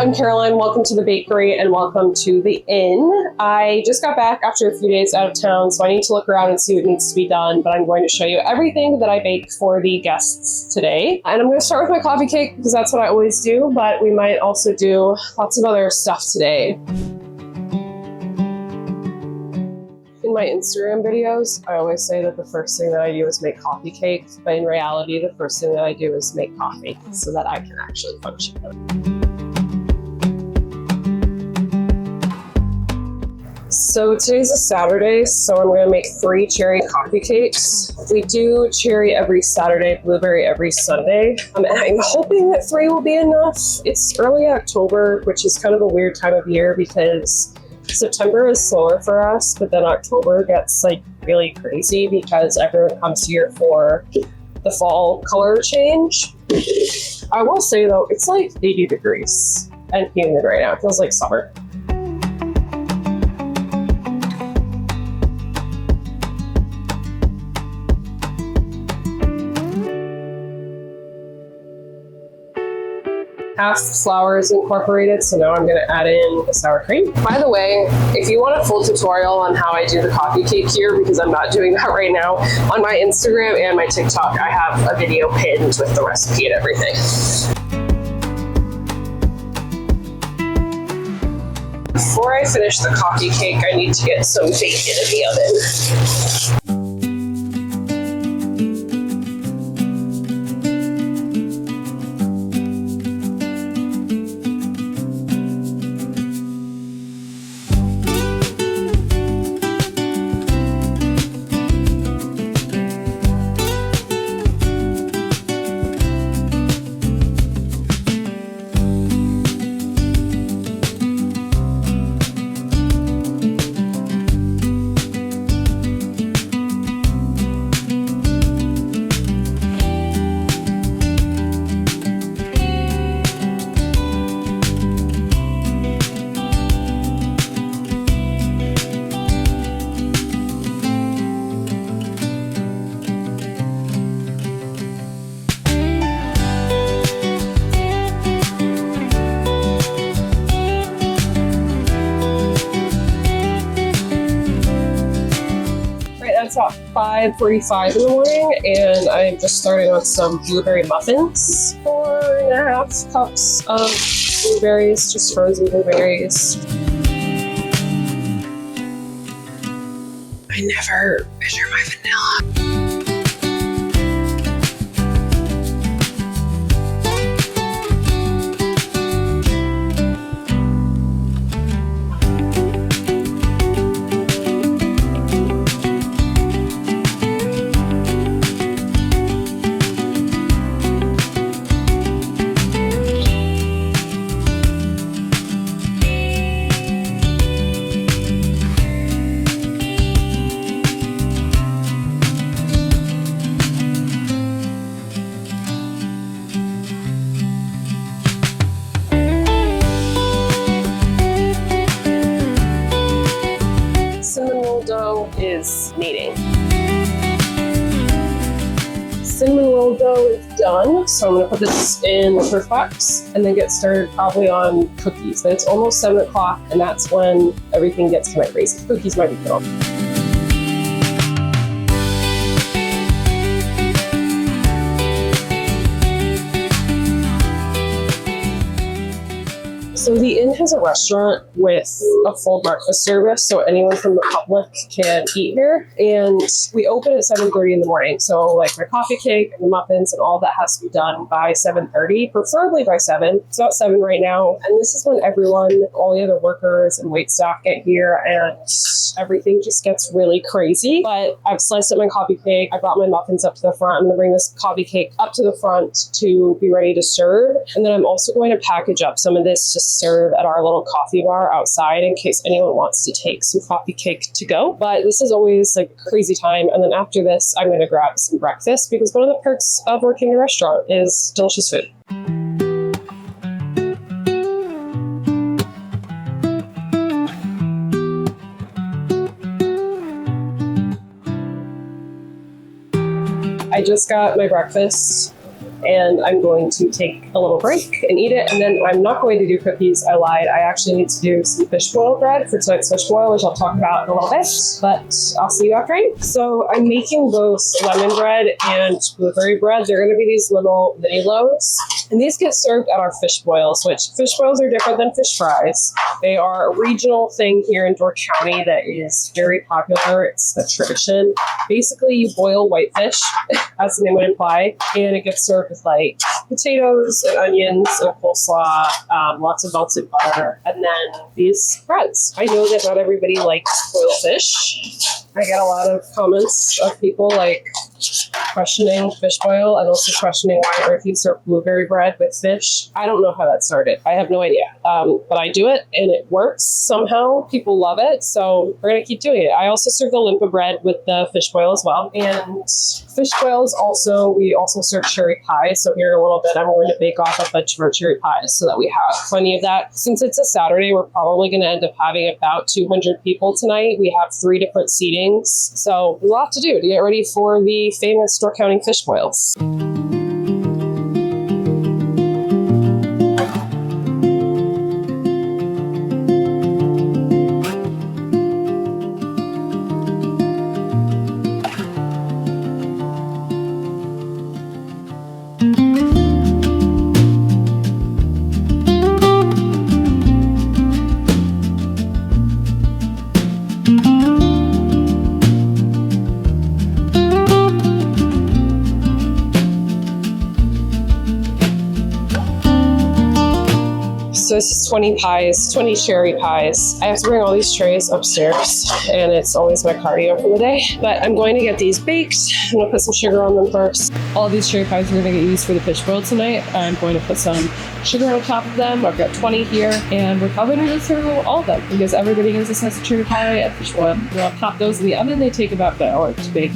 I'm Caroline. Welcome to the bakery and welcome to the inn. I just got back after a few days out of town, so I need to look around and see what needs to be done, but I'm going to show you everything that I baked for the guests today. And I'm going to start with my coffee cake because that's what I always do, but we might also do lots of other stuff today. In my Instagram videos, I always say that the first thing that I do is make coffee cakes, but in reality, the first thing that I do is make coffee so that I can actually function. So today's a Saturday, so I'm going to make 3 cherry coffee cakes. We do cherry every Saturday, blueberry every Sunday, and I'm hoping that 3 will be enough. It's early October, which is kind of a weird time of year because September is slower for us, but then October gets like really crazy because everyone comes here for the fall color change. I will say though, it's like 80 degrees and humid right now. It feels like summer. Half flour is incorporated, so now I'm going to add in the sour cream. By the way, if you want a full tutorial on how I do the coffee cake here, because I'm not doing that right now, on my Instagram and my TikTok, I have a video pinned with the recipe and everything. Before I finish the coffee cake, I need to get some bacon in the oven. It's about 5:45 in the morning, and I'm just starting on some blueberry muffins. 4.5 cups of blueberries, just frozen blueberries. I never measure my vanilla. Dough is kneading. Cinnamon roll dough is done, so I'm going to put this in the Perf box and then get started probably on cookies. But it's almost 7 o'clock, and that's when everything gets kind of crazy. Cookies might be good. So the inn has a restaurant with a full breakfast service, so anyone from the public can eat here. And we open at 7:30 in the morning. So like my coffee cake and the muffins and all that has to be done by 7:30, preferably by 7. It's about 7 right now. And this is when everyone, all the other workers and wait staff get here, and everything just gets really crazy. But I've sliced up my coffee cake. I brought my muffins up to the front. I'm going to bring this coffee cake up to the front to be ready to serve. And then I'm also going to package up some of this to serve at our little coffee bar outside in case anyone wants to take some coffee cake to go. But this is always like a crazy time. And then after this, I'm going to grab some breakfast because one of the perks of working in a restaurant is delicious food. I just got my breakfast and I'm going to take a little break and eat it. And then I'm not going to do cookies. I lied. I actually need to do some fish boil bread for tonight's fish boil, which I'll talk about in a little bit, but I'll see you after I eat. So I'm making both lemon bread and blueberry bread. They're going to be these little mini loaves, and these get served at our fish boils, which fish boils are different than fish fries. They are a regional thing here in Door County that is very popular. It's a tradition. Basically, you boil whitefish, as the name would imply, and it gets served with like potatoes and onions and coleslaw, lots of melted butter, and then these breads. I know that not everybody likes boiled fish. I get a lot of comments of people like questioning fish boil and also questioning why Earth you serve blueberry bread with fish. I don't know how that started. I have no idea. But I do it and it works somehow. People love it. So we're going to keep doing it. I also serve the limpa bread with the fish boil as well. And fish boils also, we also serve cherry pie. So here in a little bit, I'm going to bake off a bunch of our cherry pies so that we have plenty of that. Since it's a Saturday, we're probably going to end up having about 200 people tonight. We have 3 different seatings. So there's a lot to do to get ready for the famous Door County fish boils. So this is 20 pies, 20 cherry pies. I have to bring all these trays upstairs, and it's always my cardio for the day. But I'm going to get these baked. I'm going to put some sugar on them first. All these cherry pies are going to get used for the fish boil tonight. I'm going to put some sugar on top of them. I've got 20 here, and we're probably going to serve all of them because everybody gives us a cherry pie at fish boil. We'll pop those in the oven. They take about an hour to bake.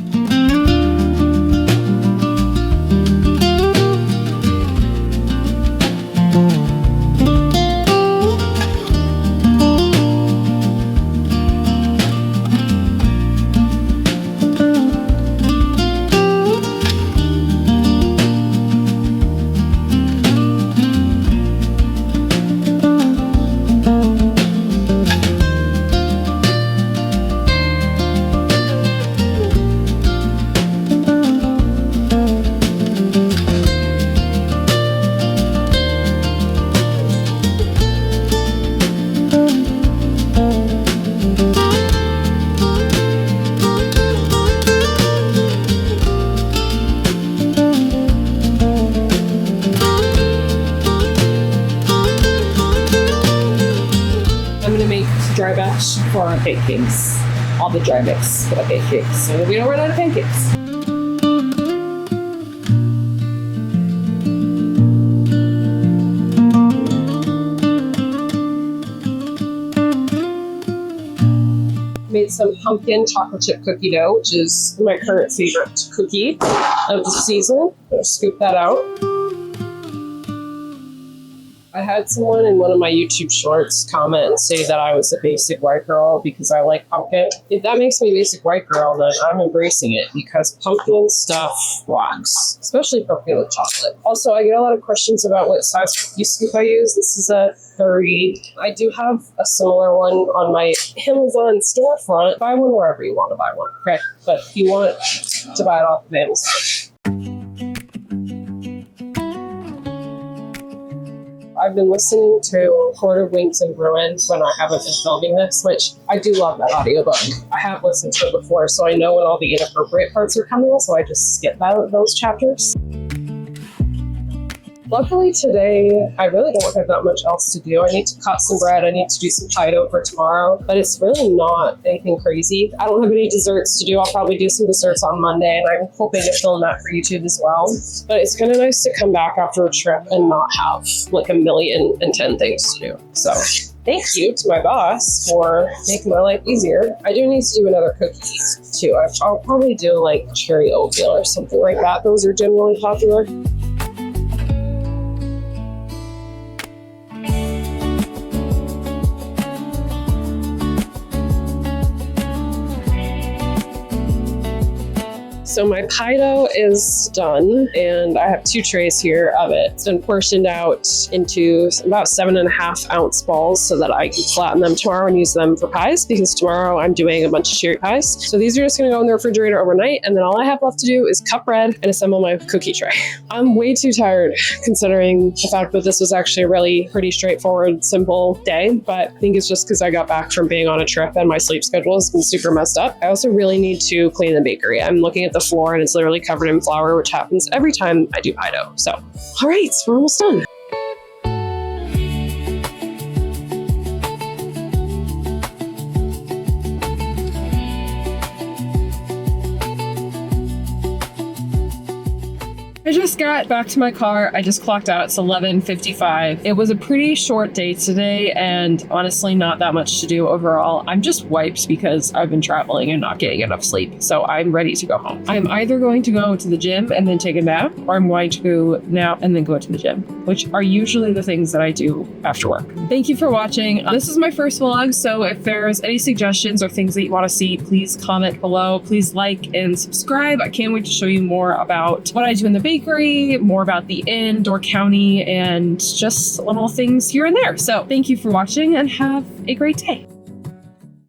Dry batch for our pancakes. All the dry mix for the pancakes, so that we don't run out of pancakes. Made some pumpkin chocolate chip cookie dough, which is my current favorite cookie of the season. I'm gonna scoop that out. I had someone in one of my YouTube shorts comment and say that I was a basic white girl because I like pumpkin. If that makes me a basic white girl, then I'm embracing it because pumpkin stuff rocks, especially pumpkin with chocolate. Also, I get a lot of questions about what size cookie scoop I use. This is a 30. I do have a similar one on my Amazon storefront. Buy one wherever you want to buy one, okay? But if you want to buy it off of Amazon. I've been listening to Court of Wings and Ruin when I haven't been filming this, which I do love that audiobook. I have listened to it before, so I know when all the inappropriate parts are coming, so I just skip those chapters. Luckily today, I really don't have that much else to do. I need to cut some bread. I need to do some pie dough for tomorrow, but it's really not anything crazy. I don't have any desserts to do. I'll probably do some desserts on Monday, and I'm hoping to film that for YouTube as well. But it's kind of nice to come back after a trip and not have like 1,000,010 things to do. So thank you to my boss for making my life easier. I do need to do another cookie too. I'll probably do like cherry oatmeal or something like that. Those are generally popular. So my pie dough is done, and I have 2 trays here of it. It's been portioned out into about 7.5 ounce balls so that I can flatten them tomorrow and use them for pies, because tomorrow I'm doing a bunch of cherry pies. So these are just gonna go in the refrigerator overnight, and then all I have left to do is cut bread and assemble my cookie tray. I'm way too tired considering the fact that this was actually a really pretty straightforward, simple day, but I think it's just because I got back from being on a trip and my sleep schedule has been super messed up. I also really need to clean the bakery. I'm looking at the floor and it's literally covered in flour, which happens every time I do pie dough. So, all right, we're almost done. I just got back to my car. I just clocked out. It's 11:55. It was a pretty short day today, and honestly not that much to do overall. I'm just wiped because I've been traveling and not getting enough sleep. So I'm ready to go home. I'm either going to go to the gym and then take a nap, or I'm going to go nap and then go to the gym, which are usually the things that I do after work. Thank you for watching. This is my first vlog, so if there's any suggestions or things that you want to see, please comment below. Please like and subscribe. I can't wait to show you more about what I do in the bakery, more about the inn, Door County, and just little things here and there. So thank you for watching and have a great day.